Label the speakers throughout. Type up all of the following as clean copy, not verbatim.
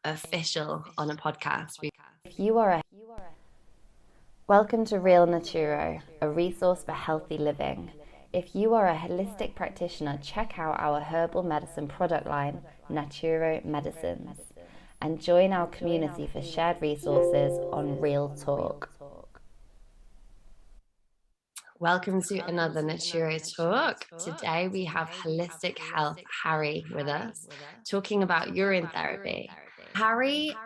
Speaker 1: Official on a podcast.
Speaker 2: If you are a Welcome to Real Naturo, a resource for healthy living. If you are a holistic practitioner, check out our herbal medicine product line, Naturo Medicines, and join our community for shared resources on Real Talk.
Speaker 1: Welcome to another Naturo Talk. Today we have Holistic Health Harry with us, talking about urine therapy. Harry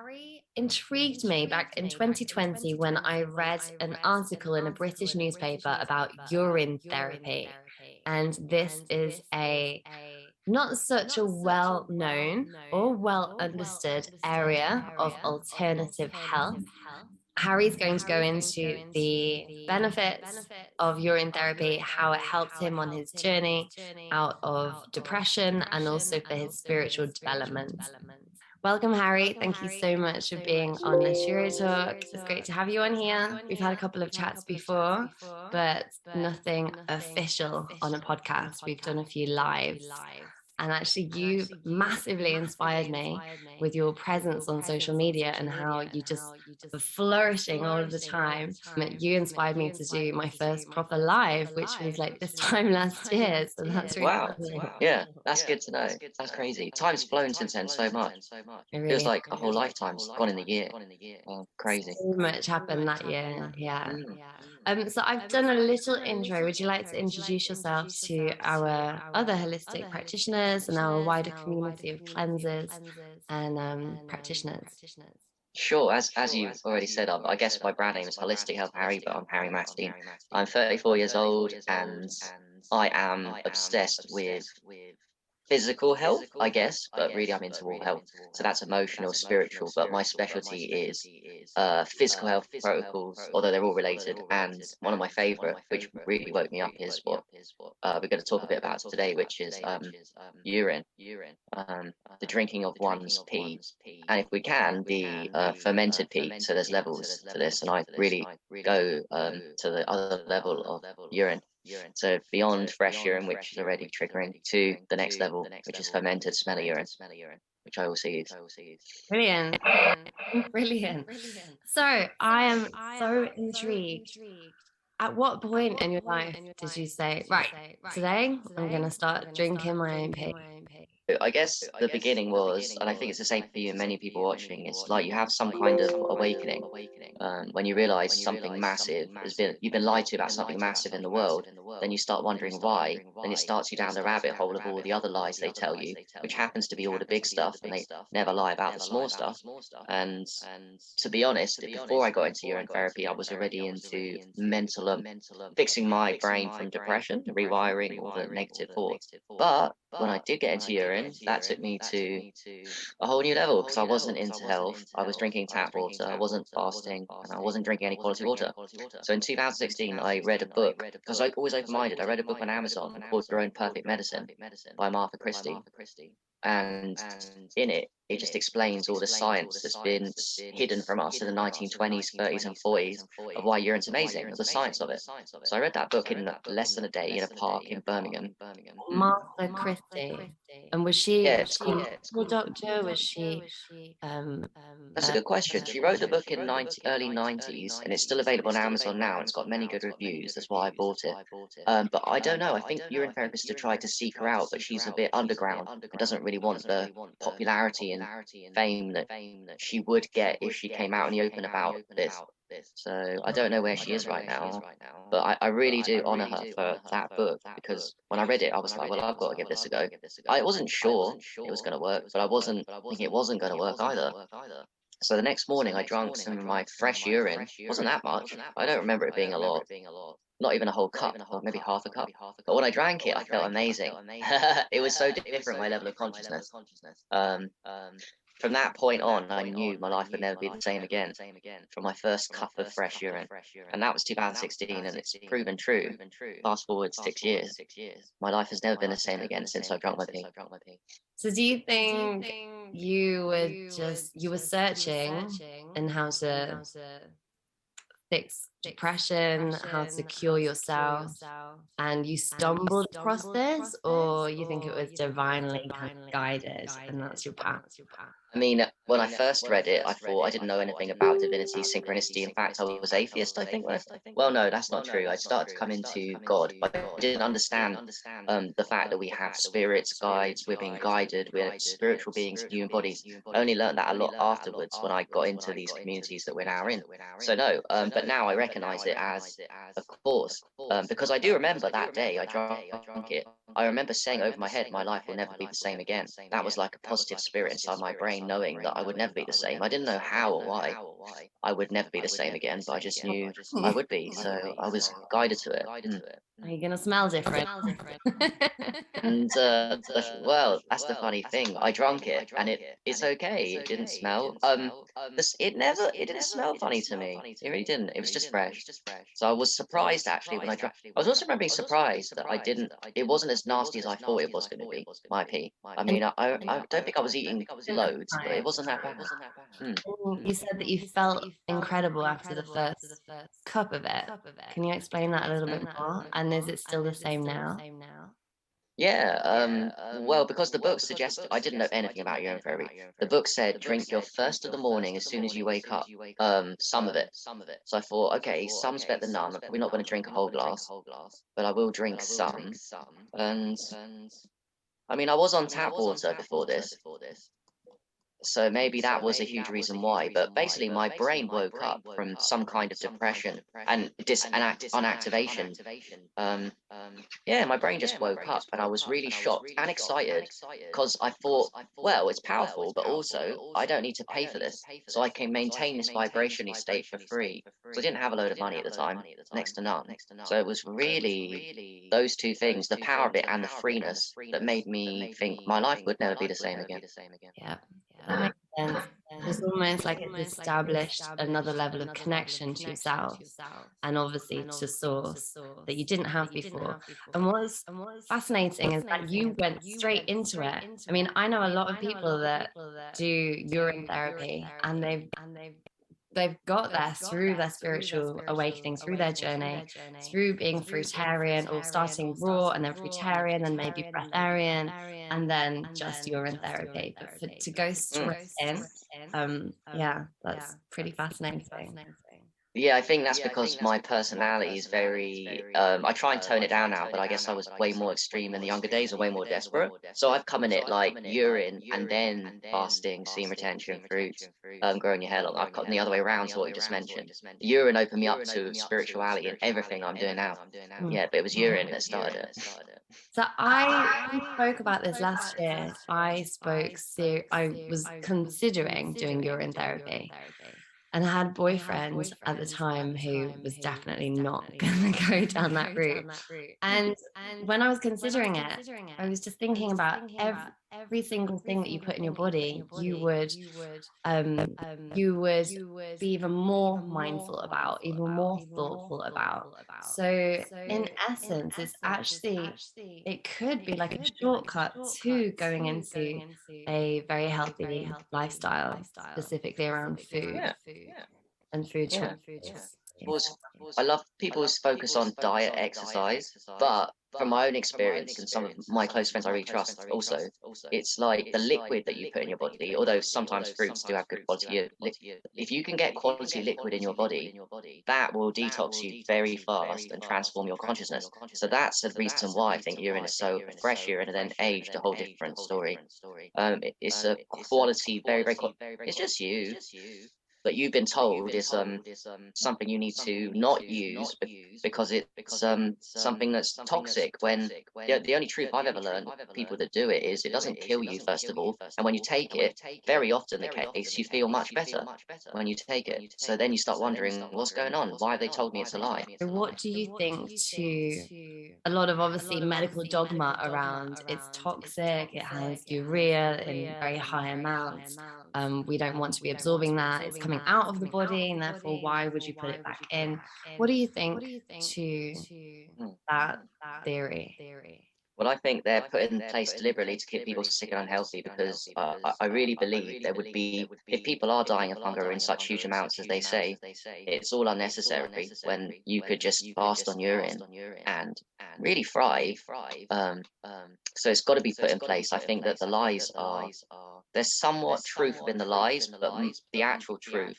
Speaker 1: intrigued me back in 2020 when I read an article in a British newspaper about urine therapy. And this is a not such a well-known or well-understood area of alternative health. Harry's going to go into the benefits of urine therapy, how it helped him on his journey out of depression, and also for his spiritual development. Welcome, Harry. Thank you so much for being on Naturo Talk. It's great to have you on here. We've had a couple of chats before, but nothing official on a podcast. We've done a few lives. And actually, you've massively inspired me with your presence on social media and how you just are flourishing all of the time. You inspired me to do my first proper live, which was like this time last year. So that's really
Speaker 3: Wow. Yeah, that's good to know. That's crazy. Time's flown since then so much.
Speaker 1: It
Speaker 3: Feels
Speaker 1: really
Speaker 3: like a whole lifetime's gone in a year. Crazy.
Speaker 1: so much happened that year. Yeah.
Speaker 3: Mm.
Speaker 1: So I've done a little intro. Would you like to introduce yourself to our other holistic practitioners and our wider community of cleansers and practitioners?
Speaker 3: Sure, as you've already said, I guess my brand name is Holistic Health Harry, but I'm Harry Maxine. I'm 34 years old and I am obsessed with physical health, I guess, but really I'm into all health. So that's emotional, spiritual, but my specialty is physical health protocols, although they're all related. And one of my favorite, which really woke me up, is what we're going to talk a bit about today, which is urine, the drinking of one's pee. And if we can, the fermented pee. So there's levels to this, and I really go to the other level of urine. So beyond fresh urine, which is already triggering, to the next level, which is fermented smelly urine, which I also use.
Speaker 1: Brilliant. Brilliant. So I am so intrigued. At what point in your life did you say, right, today I'm going to start drinking my own pee?
Speaker 3: I guess the beginning was, and I think it's the same for you and many people watching, it's like you have some kind of awakening when you realize something massive you've been lied to about something massive in the world, then you start wondering why, then it starts you down the rabbit hole of all the other lies they tell you, which happens to be all the big stuff, and they never lie about the small stuff. And to be honest, before I got into urine therapy, I was already into mental, fixing my brain from depression, rewiring all the negative thoughts. But when I did get into urine, that took me to a whole new level because I wasn't into health. I was drinking tap water, I wasn't fasting, and I wasn't drinking any quality water. So in 2016, I read a book because I always open-minded. I read a book on Amazon called Your Own Perfect Medicine by Martha Christie, and in it just explains all the science that's been hidden from us in the 1920s, 30s, and 40s of why urine's amazing, the science of it. So I read that book in less than a day in a park in Birmingham.
Speaker 1: Martha Christie. And was she
Speaker 3: Yeah,
Speaker 1: was
Speaker 3: it's
Speaker 1: she a
Speaker 3: called.
Speaker 1: medical doctor? Was she um
Speaker 3: That's a good question. She wrote the book in early 90s, and it's still available on Amazon now. It's got many good reviews. That's why I bought it. But I don't know. I think urine therapists have tried to seek her out, but she's a bit underground and doesn't really want the popularity and fame that she would get if she came out in the open about this. So I don't know where she is right now, but I really do honor her for that book because when I read it, I was like, well, I've got to give this a go. I wasn't sure it was going to work, but I wasn't thinking it wasn't going to work either. So the next morning, I drank some of my fresh urine. Wasn't that much. I don't remember it being a lot. Not even a whole cup, or maybe half a cup. But when I drank it, I felt amazing. It was so different, my level of consciousness. Um, from that point on, I knew my life would never be the same again from my first cup of fresh urine. And that was 2016, and it's proven true. Fast forward 6 years. My life has never been the same again since I drank my pee.
Speaker 1: So do you think you were searching and how to fix depression, how to cure yourself, and you stumbled across this, or you think it was divinely kind of guided and that's your path?
Speaker 3: I mean, when I first read it, I thought I didn't know anything about divinity, synchronicity. In fact, I was atheist, I think. Well, no, that's not true. I started to come into God, but I didn't understand the fact that we have spirits, guides, we're being guided, we're spiritual beings in human bodies. I only learned that a lot afterwards when I got into these communities that we're now in. So no, but now I recognize it as a course, because I do remember that day I drank it. I remember saying over my head, my life will never be the same again. That was like a positive spirit inside my brain, knowing that I would never be the same. I didn't know how or why I would never be the same again, but I just knew I would be. So I was guided to it.
Speaker 1: Are you gonna smell different?
Speaker 3: And well, that's the funny thing. I drank it, and it's okay. It didn't smell. It didn't smell funny to me. It really didn't. It was just fresh. So I was surprised actually when I drank. I was also remembering surprised that I didn't. It wasn't as nasty as I thought it was going to be. My pee. I
Speaker 1: And
Speaker 3: mean, I don't think I was eating loads, but it wasn't that bad. Mm.
Speaker 1: you said that you felt incredible after the first cup of it. Can you explain that a little bit more? And is it still the same now?
Speaker 3: Yeah, well, because the book suggested, I didn't know anything about urine therapy. The book said drink your first of the morning as soon as you wake up, some of it. So I thought, okay, some's better than none. I'm probably not going to drink a whole glass, but I will drink some. And I mean, I was on tap water before this, so maybe that was a huge reason why. But basically, my brain woke up from some kind of depression and unactivation. Um, yeah, my brain just woke up, and I was really shocked and excited because I thought, well, it's powerful, but also I don't need to pay for this, so I can maintain this vibrationally state for free. So I didn't have a load of money at the time, next to none. So it was really those two things, the power of it and the freeness, that made me think my life would never be the same again.
Speaker 1: Yeah, that makes sense. It's almost like it's established another level of connection to yourself and obviously to source that you didn't have before. And what's fascinating is that you went straight into it. I mean, I know a lot of people that do urine therapy and they've got there through their spiritual awakening, through their journey, through being fruitarian or starting raw and then fruitarian and maybe breatharian and then just urine therapy. But to go
Speaker 3: Mm.
Speaker 1: straight in, yeah, that's pretty fascinating.
Speaker 3: Yeah, I think that's because my personality is very, I try and tone it down now, but I guess I was way more extreme in the younger days and way more desperate. So I've come in it like urine and then fasting, semen retention, fruits, growing your hair long. I've come the other way around to what you just mentioned. Urine opened me up to spirituality and everything I'm doing now.
Speaker 1: Mm.
Speaker 3: Yeah, but it was urine that started it.
Speaker 1: So we spoke about this last year. I was considering doing urine therapy. And I had a boyfriend at the time who was definitely not going to go down that route. And when I was considering it, I was just thinking about every single thing that you put in your body, um, you would be even more mindful about, even more thoughtful about. So, in essence, it could be like a shortcut to going into a very healthy lifestyle, specifically around food
Speaker 3: Yeah,
Speaker 1: and food
Speaker 3: yeah.
Speaker 1: choices. Yeah.
Speaker 3: Was I love people's focus on diet, exercise, but from my own experience and some of my close friends I really trust also, it's like the liquid that you put in your body, although sometimes fruits do have good quality. If you can get quality liquid in your body, that will detox you very fast and transform your consciousness. So that's the reason why I think urine is so fresh urine and then aged a whole different story. It's a quality, very, very, it's just you, but you've been told is something you need to not use because it's something that's toxic. When the only truth I've ever learned, people that do it, is it doesn't kill you first of all, and when you take it, very often the case, you feel much better when you take it. So then you start wondering what's going on. Why have they told me it's a lie?
Speaker 1: So what do you think to a lot of obviously medical dogma around it's toxic, it has urea in very high amounts. We don't want to be absorbing that. It's coming out of the body, and therefore, why would you put it back in? What do you think to
Speaker 3: Hmm.
Speaker 1: that theory?
Speaker 3: Well, I think they're put in place deliberately to keep people sick and unhealthy because I really believe there would be, if people are dying of hunger in such huge amounts as they say, it's all unnecessary when you could just fast on urine and really thrive. Um, so it's got to be put in place. I think that the lies are there's somewhat truth within the lies, but the actual truth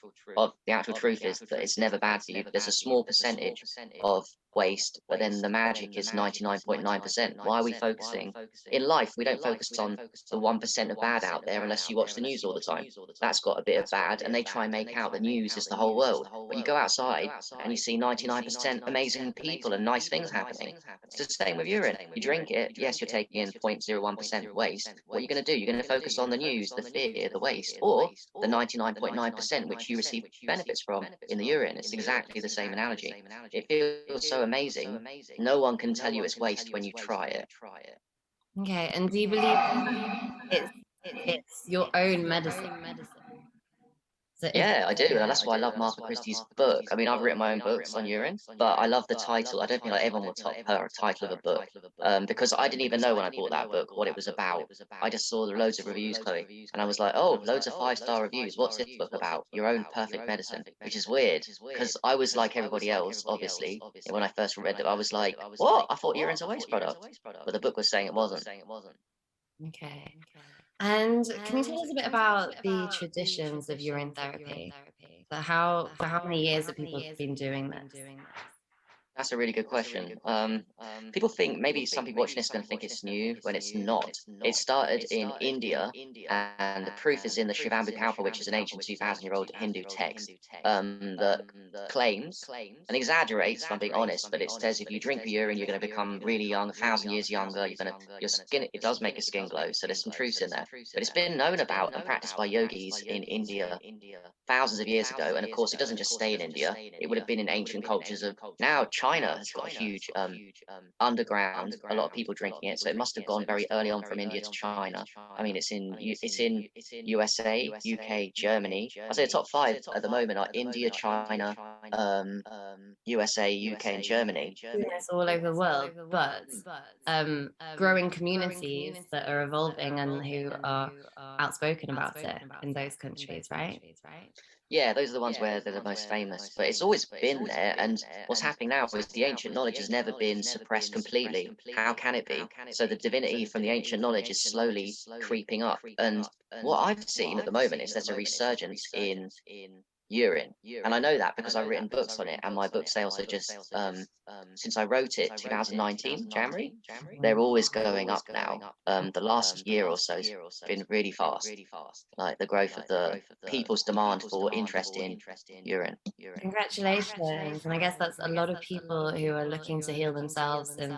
Speaker 3: is that it's never bad for you. There's a small percentage of waste, but then the magic is 99.9%. Why are we focusing in life? We don't focus on the 1% of bad out there unless you watch the news all the time. That's got a bit of bad, and they try and make out the news is the whole world. But you go outside and you see 99% amazing people and nice things happening. It's the same with urine. You drink it, yes, you're taking in 0.01% waste. What are you going to do? You're going to focus on the news, the fear, the waste, or the 99.9% which you receive benefits from in the urine. It's exactly the same analogy. It feels so amazing. No one can tell you it's waste when you try it.
Speaker 1: Okay, and do you believe it's it's your own medicine? So if
Speaker 3: Yeah, I do, and that's why I love Martha Christie's book. I mean, I've written my own books on urine, but I love the title. I don't think like everyone will top her title of a book, because I didn't even know when I bought that book what it was about. I just saw loads of reviews, Chloe, and I was like, oh, loads of 5-star reviews. What's this book about? Your own perfect medicine, which is weird because I was like everybody else, obviously. And when I first read it, I was like, what? I thought urine's a waste product, but the book was saying it wasn't.
Speaker 1: okay. And can you tell us a bit about the traditions of urine therapy? So how for how many years have people been doing this?
Speaker 3: That's a really good question. People think maybe some people watching this are going to think it's new when it's not. It started in India, and the proof is in the Shivambu Kalpa, which is an ancient 2,000-year-old Hindu text that claims and exaggerates, if I'm being honest, but it says if you drink the urine, you're going to become really young, 1,000 years younger. Your skin, it does make your skin glow. So there's some truths in there. But it's been known about and practiced by yogis in India thousands of years ago. And of course, it doesn't just stay in India. It would have been in ancient cultures of now China has got a huge underground, a lot of people drinking it. So it must have gone very early on from India to China. I mean, it's in USA, UK, Germany. I'd say the top five at the moment are India, China, USA, UK, and Germany.
Speaker 1: Doing this all over the world, but growing communities that are evolving and who are outspoken about it in those countries, right?
Speaker 3: Yeah, those are the ones where they're the most famous, but it's always been there. And what's happening now is the ancient knowledge has never been suppressed completely. How can it be? So the divinity from the ancient knowledge is slowly creeping up. And what I've seen at the moment is there's a resurgence in urine. And I know that because I've written books on it, and my book sales are just since I wrote it 2019 January, they're always going up now. The last year or so has been really fast, like the growth of the people's demand for interest in urine.
Speaker 1: Congratulations. And I guess that's a lot of people who are looking to heal themselves and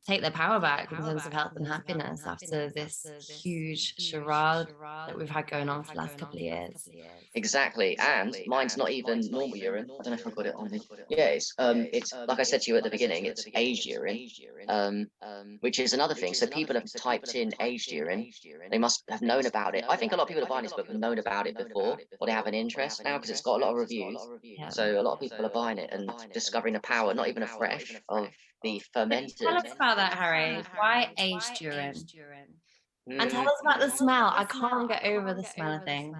Speaker 1: take their power back in terms of health and happiness after this huge charade that we've had going on for the last couple of years.
Speaker 3: Exactly, and mine's not even normal urine. I don't know if I've got it on me. Yeah, it's like I said to you at the beginning, it's aged urine, which is another thing. So people have typed in aged urine, they must have known about it. I think a lot of people are buying this book have known about it before, or they have an interest now because it's got a lot of reviews.
Speaker 1: Yeah.
Speaker 3: So a lot of people are buying it and discovering the power, not even afresh, of the
Speaker 1: So tell
Speaker 3: fermented.
Speaker 1: us about that, Harry. Why aged urine? And tell
Speaker 3: Mm,
Speaker 1: us about the smell. I can't get over the smell of things.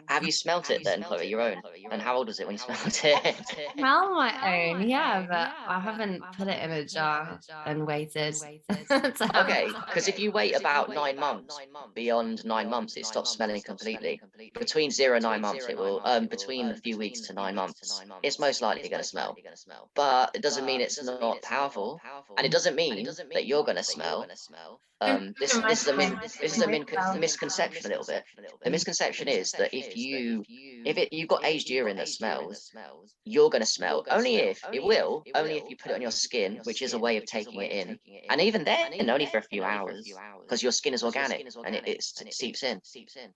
Speaker 3: have you smelt it then, Chloe, your own? And how old was it when you smelt it?
Speaker 1: Smell my own, yeah, but I haven't put it in a jar and waited to have a
Speaker 3: Okay, because if you wait about 9 months, beyond 9 months, it stops smelling completely. Between 0 and 9 months, it will, between a few weeks to 9 months, it's most likely going to smell. But it doesn't mean it's not powerful, and it doesn't mean that you're going to smell.
Speaker 1: Don't
Speaker 3: This
Speaker 1: even
Speaker 3: this is a
Speaker 1: imagine
Speaker 3: min
Speaker 1: it.
Speaker 3: this is a min misconception a little bit. The misconception is that if you've got aged urine that smells, you're going to smell only if you put it on your skin, which is a way of taking it in, and even then only for a few hours because your skin is organic and it seeps in.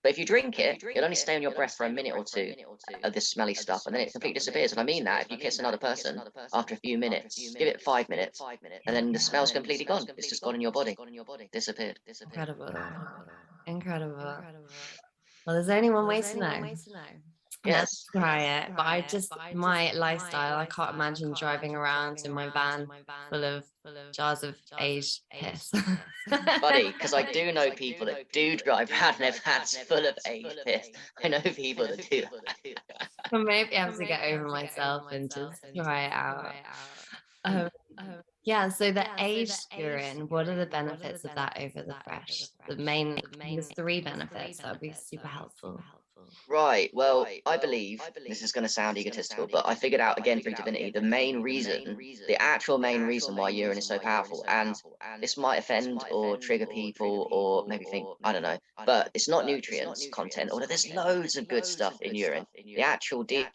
Speaker 3: But if you drink it, it'll only stay on your breath for a minute or two of this smelly stuff, and then it completely disappears. And I mean that if you kiss another person after a few minutes, give it 5 minutes, and then the smell's completely gone. It's just gone in your body, disappeared.
Speaker 1: Incredible. Incredible. Well, there's only one way to know. And that's
Speaker 3: Yes.
Speaker 1: to try it. But I just, my lifestyle, I can't imagine driving around in my van full of jars of aged piss.
Speaker 3: Funny, because I do know people that do drive around and their vans full of aged piss. I know people that do that.
Speaker 1: Or maybe I have to get over myself and just try it out. Um, Yeah, so the aged urine, what are the benefits of that over the fresh? The main, there's three benefits that would be super helpful.
Speaker 3: Right. Well, I believe this is going to sound egotistical, but I figured out again through divinity the main reason, the actual main reason why urine is so powerful. And this might offend or trigger people or maybe think, I don't know, but it's not nutrients content, although there's loads of good stuff in urine. The actual deal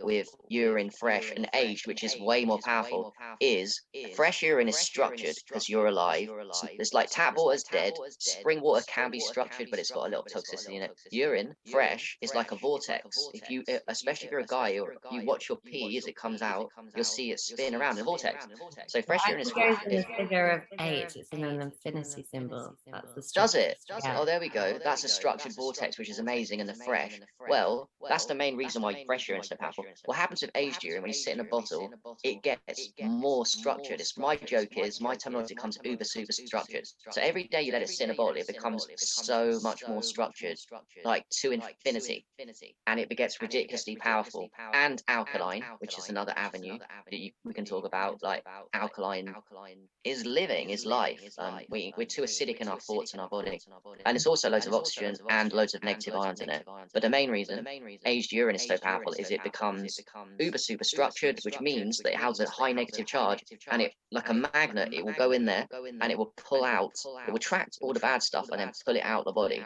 Speaker 3: with urine fresh and aged, which is way more powerful, is fresh urine is structured because you're alive. It's like tap water's dead. Spring water can be structured, but it's got a little toxicity in it. Urine, fresh, is like a vortex. If you, especially if you're a guy, or you watch your pee as it comes out, you'll see it spin around in a vortex. So
Speaker 1: Well,
Speaker 3: fresh urine
Speaker 1: actually goes in the figure of eight. It's in an infinity symbol. That's the
Speaker 3: does
Speaker 1: structure.
Speaker 3: it?
Speaker 1: Yeah.
Speaker 3: Oh, there we go. That's a structured vortex, which is amazing. And the fresh, well, that's the main reason why fresh urine is so powerful. What happens with aged urine when you sit in a bottle? It gets more structured. It's my joke is my terminology becomes uber super structured. So every day you let it sit in a bottle, it becomes so much more structured, like to infinity, and it gets ridiculously powerful and alkaline, which is another avenue that we can talk about. Like alkaline is living, is life. We're too acidic in our thoughts and our body. And it's also loads of oxygen and loads of negative ions in it. But the main reason aged urine is so powerful is it becomes uber super structured, which means that it has a high negative charge, and it, like a magnet, it will go in there and it will pull out, it will attract all the bad stuff and then pull it out the body.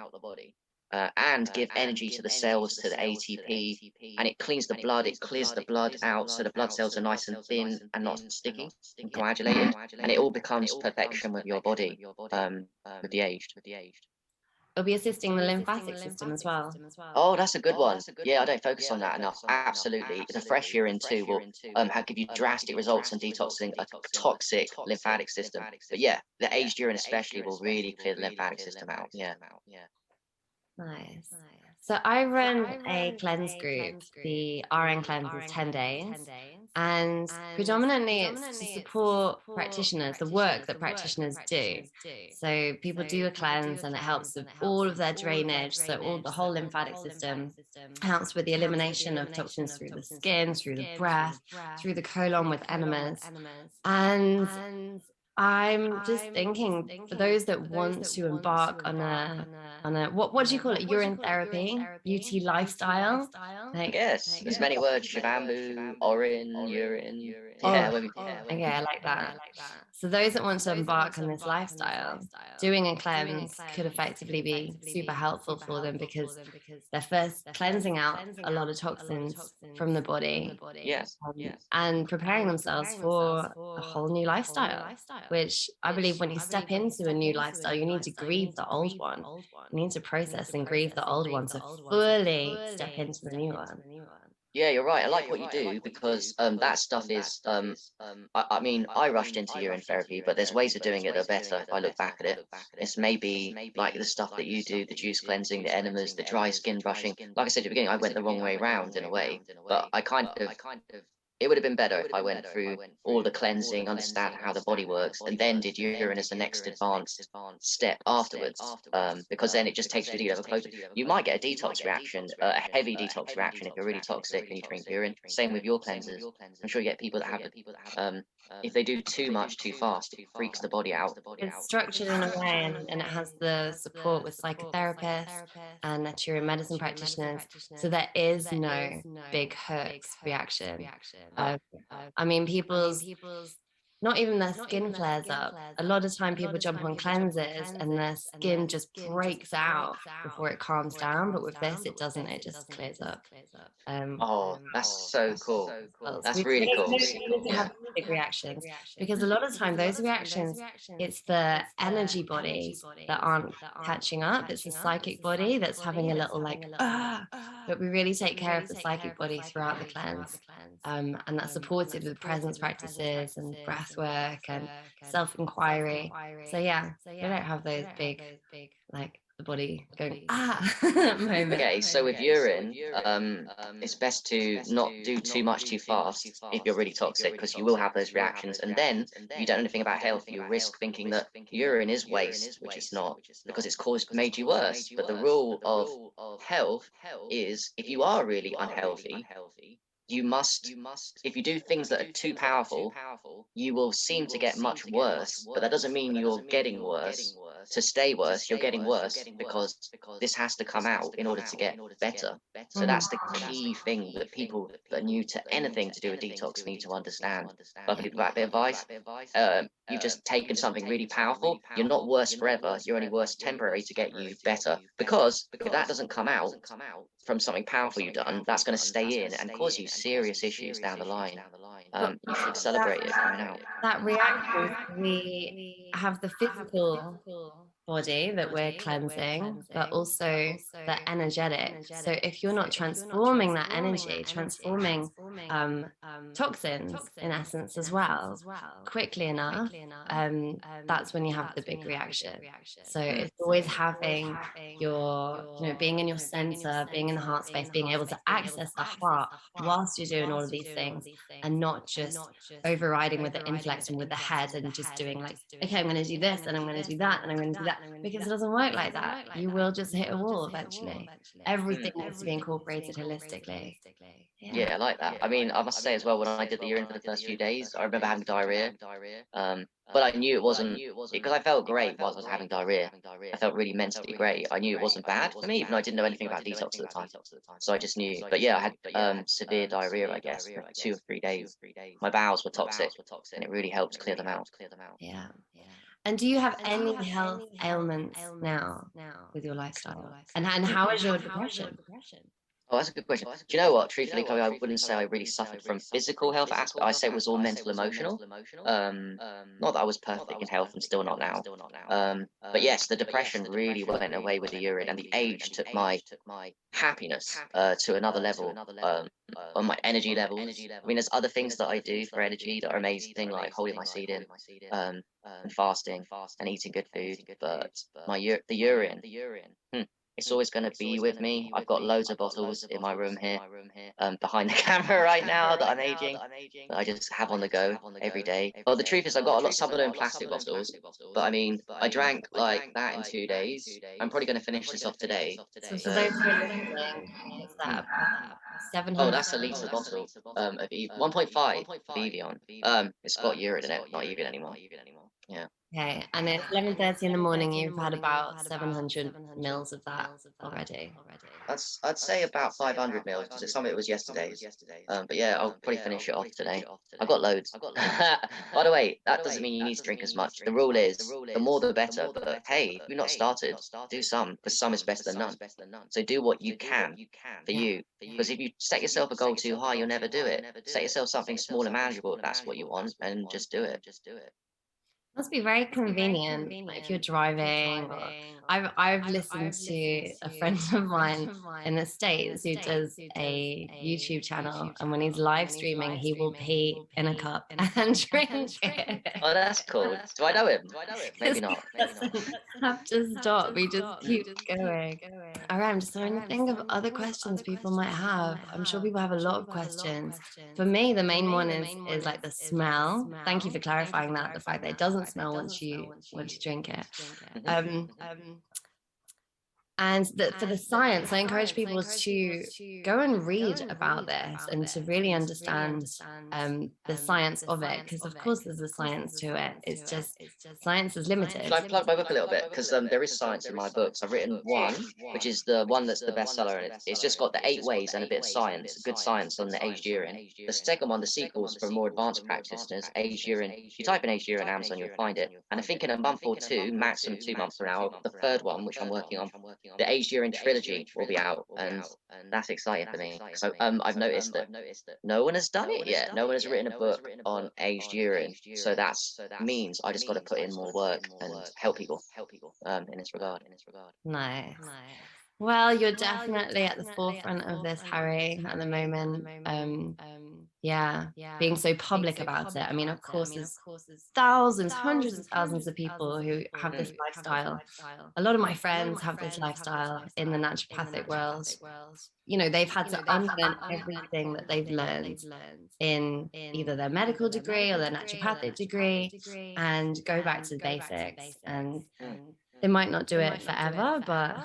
Speaker 3: And give energy to the cells, to the ATP, and it cleans the blood, it clears the blood out so the blood cells are nice and thin and not sticky and coagulated, and it all becomes perfection with your body, with the aged.
Speaker 1: It'll be assisting the lymphatic system as well.
Speaker 3: Oh, that's a good one. Yeah, I don't focus on that enough. Absolutely. The fresh urine too will give you drastic results in detoxing a toxic lymphatic system. But yeah, the aged urine especially will really clear the lymphatic system out. Yeah.
Speaker 1: Nice. So I run a cleanse group. The RN cleanse is 10 days. And predominantly it's to support practitioners, the work that practitioners do. So people do a cleanse and it helps with all of their drainage. So all the whole lymphatic system helps with the elimination of toxins through the skin, through the breath, through the colon with enemas. And I'm just thinking for those that want to embark on a what do you call it? Urine therapy, UT lifestyle. Like
Speaker 3: Yes, there's many words: shabambu, orin, urine.
Speaker 1: oh,
Speaker 3: Yeah, when we,
Speaker 1: okay, I like that. So those that want to embark on this lifestyle, doing a cleanse could effectively be super helpful for them because they're first cleansing out a lot of toxins from the body,
Speaker 3: yeah.
Speaker 1: and preparing themselves for a whole new lifestyle, which I believe when you step into a new lifestyle, you need to grieve the old one. You need to process and grieve the old one to fully step into the new one.
Speaker 3: Yeah, you're right. I like what you do because that stuff is I mean, I rushed into urine therapy, but there's ways of doing it that are better if I look back at it. It's maybe like the stuff that you do, the juice cleansing, the enemas, the dry skin brushing. Like I said at the beginning, I went the wrong way round in a way, but I kind of it would have been better if I went through all the cleansing, understand how the body works, and then did urine as the next advanced step afterwards. Because then it just takes you a deep level closer. You might get a detox reaction, a heavy detox reaction if you're really toxic and you drink urine. Same with your cleansers. I'm sure you get people that have it. If they do too much too fast, it freaks the body out.
Speaker 1: It's structured in a way and it has the support with psychotherapists and natural medicine practitioners. So there is no big hooks reaction.
Speaker 3: Ah,
Speaker 1: I mean, people's not even their skin flares up. A lot of time people jump on cleanses and their skin just breaks out before it calms down. But with this, it doesn't, it just clears up. Um,
Speaker 3: oh, that's so cool.
Speaker 1: well, so
Speaker 3: That's really
Speaker 1: we
Speaker 3: cool.
Speaker 1: don't need to
Speaker 3: Yeah.
Speaker 1: have big reactions because a lot of time those reactions, it's the energy bodies that aren't catching up. It's the psychic body that's having a little like, ah. But we really take care of the psychic body throughout the cleanse. And that's supported with presence practices and breath work and self-inquiry. So yeah, we don't have those big like the body going moment.
Speaker 3: Okay, so with urine, it's best to not do too much too fast if you're really toxic, because you will have those reactions. And then, if you don't know anything about health, you risk thinking that urine is waste, which it's not, because it's made you worse. But the rule of health is if you are really unhealthy, you must, if you do things that are too powerful, you will seem to get much worse, but that doesn't mean you're getting worse. To stay worse, you're getting worse because this has to come out in order to get better. So
Speaker 1: Mhm.
Speaker 3: that's the key thing that people that are new to anything to do with detox need to understand. But I believe that bit of advice, you've just taken something really powerful. You're not worse forever. You're only worse temporary to get you better. Because if that doesn't come out from something powerful you've done, that's going to stay in and cause you serious issues down the line.
Speaker 1: But
Speaker 3: You should
Speaker 1: that
Speaker 3: celebrate it coming out.
Speaker 1: that reaction, we have the physical body that we're cleansing, but also the energetic. So if you're not transforming that energy, transforming um, toxins in essence as well, quickly enough, that's when you have the big reaction. So
Speaker 3: Mm.
Speaker 1: it's always having being in your center, being in the heart space, being able to access the heart whilst you're doing all of these things, and not just overriding with the intellect and with the head and just doing like, okay, I'm going to do this and I'm going to do that and I'm going to do that, because it doesn't work like that. You will just hit a wall eventually. Everything
Speaker 3: Mm.
Speaker 1: needs to be incorporated holistically. Yeah.
Speaker 3: Yeah, I like that. I mean, I must say as well, when I did the urine for the first few days, I remember having diarrhea. But I knew it wasn't because I felt great whilst I was having diarrhea. I felt really mentally great. I knew it wasn't bad for me, even though I didn't know anything about detox at the time. So I just knew. But yeah, I had severe diarrhea, I guess, for 2 or 3 days. My bowels were toxic, and it really helped clear them out.
Speaker 1: Yeah. And do you have any health ailments now with your lifestyle? And how is your depression?
Speaker 3: Oh, that's a good question. Do you know what? Truthfully, Chloe, I wouldn't say I really suffered from physical health aspect. I say it was all mental, emotional. Not that I was perfect in health and still not now. But yes, the depression really went away with the urine, and the age took my happiness to another level. On my energy levels. I mean, there's other things that I do for energy that are amazing, like holding my seed in, and fasting and eating good food. But the urine. Hmm, it's always going to be with me. I've got loads of bottles in my room here, behind the camera right now that I'm aging, that I just have on the go every day. Well, the truth is, I've got a lot, some of them in plastic bottles, but I mean, I drank like that in 2 days. I'm probably going to finish this off today.
Speaker 1: So for
Speaker 3: But
Speaker 1: those who are listening, what's
Speaker 3: hmm.
Speaker 1: that about
Speaker 3: Oh,
Speaker 1: 700
Speaker 3: that's a litre
Speaker 1: mils?
Speaker 3: bottle of 1.5 of Evian. It's got urine in it, not Evian anymore. Yeah.
Speaker 1: Okay, and it's 11:30 in the morning. You've had about 700 mils of that already.
Speaker 3: I'd say about 500 mils because some of it was yesterday's. But yeah, I'll probably finish it off today. I've got loads. By the way, that doesn't mean you need to drink as much. The rule is the more the better. But hey, if you've not started, do some because some is better than none. So do what you can for
Speaker 1: Yeah.
Speaker 3: you. Because if you set yourself a goal too high, you'll never do it. Set yourself something small and manageable if that's what you want, and just do it.
Speaker 1: Must be very convenient, like if you're driving. Or I've listened to a friend of mine in the States who does a YouTube channel, and when he's live streaming, he will pee in a cup and drink it.
Speaker 3: Oh, that's cool. Do I know him? Maybe
Speaker 1: Because
Speaker 3: not.
Speaker 1: he doesn't have to stop. He just keeps going. All right, I'm just trying to think of other questions people might have. I'm sure people have a lot of questions. For me, the main one is like the smell. Thank you for clarifying that. The fact that it doesn't smell once you drink it.
Speaker 3: Mhm.
Speaker 1: Um, and for the science, I encourage people to go and read about this and to really understand the science of it, because of course there's a science to it. It's just science is
Speaker 3: Should
Speaker 1: limited.
Speaker 3: I plug my book a little bit? Because there is science in my books. I've written one, which is the one that's the bestseller, and it's just got the 8 ways and a bit of science, good science on the aged urine. The second one, the sequel, is for more advanced practitioners, aged urine. If you type in aged urine on Amazon, you'll find it. And I think in a month or two, maximum 2 months from now, the third one, which I'm working on, the aged urine trilogy will be out, and that's exciting for me. So I've noticed that no one has done it yet. No one has written a book on aged urine, so that's means I just got to put in more work and help people in this regard.
Speaker 1: Nice. Well, you're definitely at the forefront of this, Harry, at the moment. Yeah, being so public about it. I mean, of course, there's thousands, hundreds of thousands of people who have this
Speaker 3: Mm.
Speaker 1: lifestyle. A lot of my friends have this lifestyle in the naturopathic world. You know, they've had to unlearn everything that they've learned in either their medical degree or their naturopathic degree and go back to the basics. And
Speaker 3: Mm.
Speaker 1: They might not do it forever, but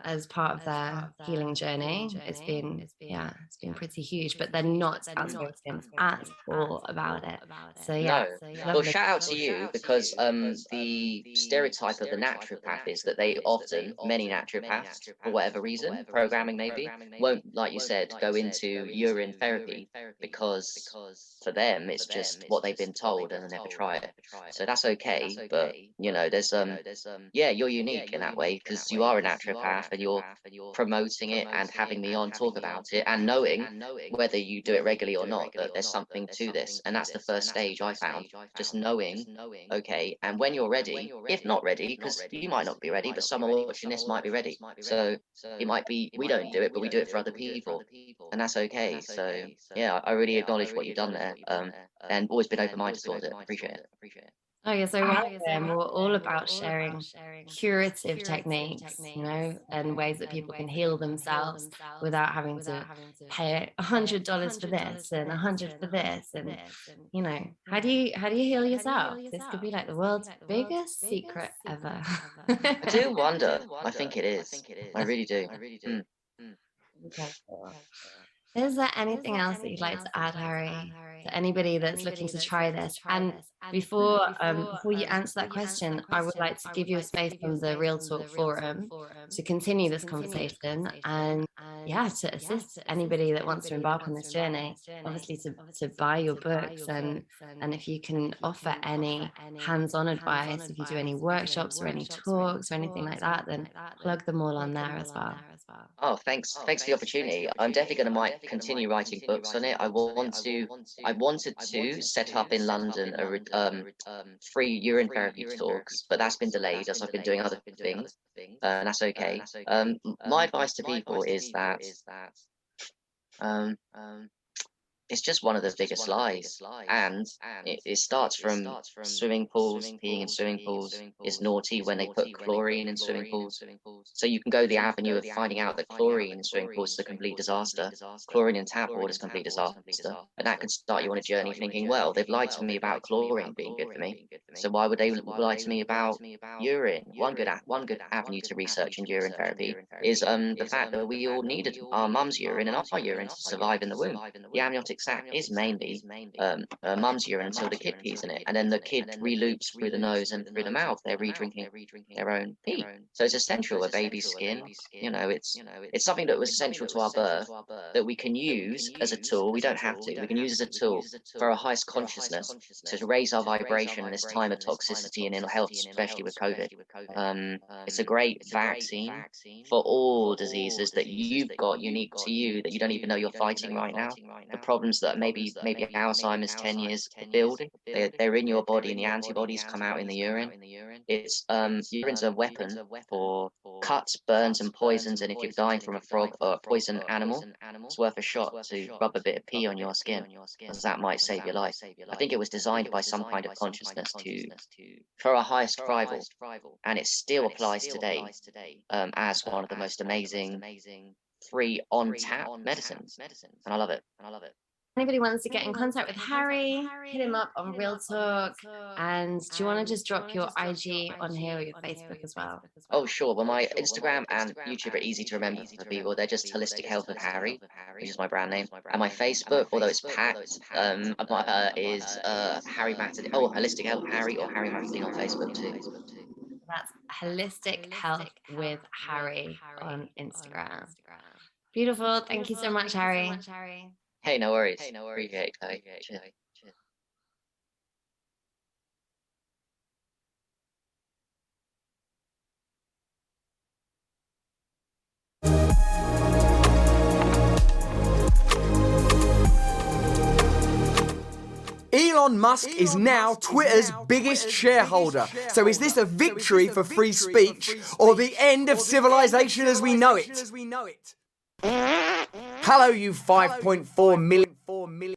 Speaker 1: as part of their healing journey, it's been pretty huge. But they're not outspoken at all about it. So yeah,
Speaker 3: No. Well,
Speaker 1: lovely.
Speaker 3: shout out to you because the stereotype of the naturopath is that they often, many naturopaths, for whatever reason, programming maybe, won't, like you said, go into urine therapy because for them it's just what they've been told and they never try it. So that's okay, but you know, there's yeah, you're unique in that way because you are a naturopath and you're promoting it and having me on talk about it and knowing whether you do it regularly or not that there's something to this. And that's the first stage I found, just knowing, okay, and when you're ready, if not ready, because you might not be ready, but someone watching this might be ready. So it might be we don't do it, but we do it for other people, and that's okay. So yeah, I really acknowledge what you've done there, and always been open-minded towards it. Appreciate it.
Speaker 1: Oh, you're so welcome. We're all about sharing curative techniques, and ways that people can heal themselves without having to pay $100 for this and 100 for this. And how do you heal yourself? This could be like the world's biggest secret ever.
Speaker 3: I do wonder. I think it is. I really do.
Speaker 1: Okay, cool. Is there anything else that you'd like to add, Harry, to anybody that's looking to try this? And before you answer that question, I would like to give you a space on the Real Talk forum to continue this conversation and to assist anybody that wants to embark on this journey, obviously to buy your books and if you can offer any hands-on advice, if you do any workshops or any talks or anything like that, then plug them all on there as well.
Speaker 3: Oh, thanks. Thanks for the opportunity. I'm definitely going to might continue writing books on it. I wanted to set up in London free urine therapy talks, but that's been delayed as I've been doing other things, and that's okay. My advice to people is that um, it's just one of the biggest lies. And it starts from swimming pools, peeing in swimming pools. It's naughty when they put chlorine in swimming pools. So you can go the avenue of finding out that chlorine in swimming pools is a complete disaster. Chlorine in tap water is a complete disaster. And that could start you on a journey thinking, well, they've lied to me about chlorine being good for me. So why would they lie to me about urine? One good avenue to research in urine therapy is the fact that we all needed our mum's urine and our urine to survive in the womb. The amniotic sac is mainly mum's urine until the kid pees in it, and then the kid re-loops through the nose and through the mouth. They're re-drinking their own pee. So it's essential. A baby's skin, it's something that was essential to our birth that we can use as a tool. We don't have to. We can use as a tool for our highest consciousness to raise our vibration in this time of toxicity and ill health, especially with COVID. It's a great vaccine for all diseases that you've got unique to you that you don't even know you're fighting right now. The problems that maybe Alzheimer's 10 years building, they're in your body and the antibodies come out in the urine. It's urine's a weapon for cuts, burns, and poisons. And if you're dying from a frog or a poison animal, it's worth a shot to rub a bit of pee on your skin, because that might save your life. I think it was designed by some kind of consciousness for our highest survival, and it still applies today as one of the most amazing free on tap medicines, and I love it.
Speaker 1: Anybody wants to get in contact with Harry, hit him up on Real Talk. And do you want to just drop your IG on here or your Facebook as well?
Speaker 3: Oh, sure. Well, my Instagram and YouTube are easy to remember for people. They're just Holistic Health with Harry, which is my brand name. And my Facebook, although it's packed, is Harry Maxine. Oh, Holistic Health Harry or Harry Maxine on Facebook too.
Speaker 1: That's Holistic Health with Harry on Instagram. Beautiful. Thank you so much, Harry.
Speaker 3: Hey, no worries. Appreciate it. Cheers.
Speaker 4: Elon Musk is now Twitter's biggest shareholder. So is this a victory for free speech or the end of civilization as we know it? Hello, you 5.4 million